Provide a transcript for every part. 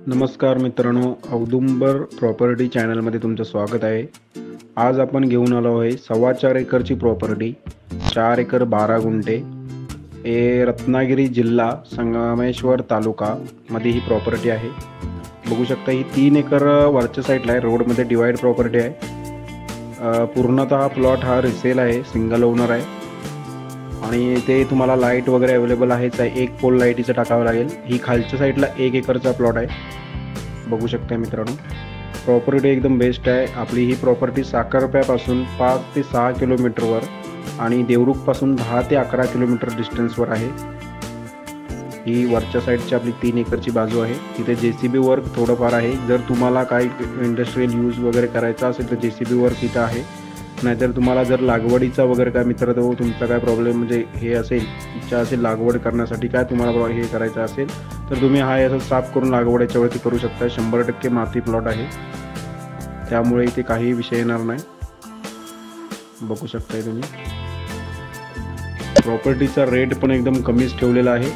नमस्कार मित्रांनो, औदुंबर प्रॉपर्टी चॅनलमध्ये तुमचं स्वागत आहे. आज आपण घेऊन आलो आहे 4.25 एकरची प्रॉपर्टी, 4 एकर 12 गुंठे, हे रत्नागिरी जिल्हा संगमेश्वर तालुकामध्ये ही प्रॉपर्टी आहे. बघू शकता ही 3 एकर वरच्या साईडला आहे, रोडमध्ये डिवाइड प्रॉपर्टी आहे. पूर्णतः प्लॉट हा रिसेल आहे, सिंगल ओनर आहे आणि ते तुम्हाला लाईट वगैरे अवेलेबल आहेच आहे. एक पोल लाईटीचं टाकावं लागेल. ही खालच्या साईडला 1 एकरचा प्लॉट आहे. बघू शकता मित्रांनो, प्रॉपर्टी एकदम बेस्ट आहे. आपली ही प्रॉपर्टी साखरप्यापासून 5 ते 6 किलोमीटरवर आणि देवरुखपासून 10 ते 11 किलोमीटर डिस्टन्सवर आहे. ही वरच्या साईडची आपली 3 एकरची बाजू आहे. तिथे JCB वर्क थोडंफार आहे. जर तुम्हाला काही इंडस्ट्रियल यूज वगैरे करायचा असेल तर JCB वर्क इथं आहे. नाहीतर तुम्हाला जर लागवडीचा वगैरे काय मित्र तो तुमचा काय प्रॉब्लेम म्हणजे हे असेल, इच्छा असेल लागवड करण्यासाठी काय तुम्हाला हे करायचं असेल तर तुम्ही हा असं साफ करून लागवड याच्यावरती करू शकता. 100% माती प्लॉट आहे, त्यामुळे इथे काही विषय येणार नाही. बघू शकताय तुम्ही. प्रॉपर्टीचा रेट पण एकदम कमीच ठेवलेला आहे.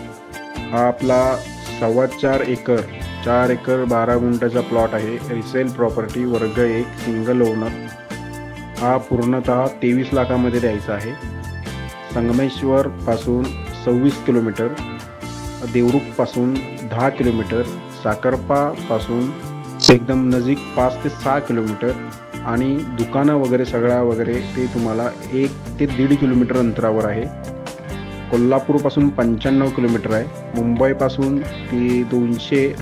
हा आपला 4.25 एकर 4 एकर 12 गुंठ्याचा प्लॉट आहे. रिसेल प्रॉपर्टी, वर्ग 1, सिंगल ओनर. हा पूर्णतः 23 लाखामध्ये द्यायचा आहे. संगमेश्वरपासून 26 किलोमीटर, देवरुखपासून 10 किलोमीटर, साखरपापासून एकदम नजीक 5 ते 6 किलोमीटर आणि दुकानं वगैरे सगळा वगैरे ते तुम्हाला 1 ते 1.5 किलोमीटर अंतरावर आहे. कोल्हापूरपासून 95 किलोमीटर आहे. मुंबईपासून ती 200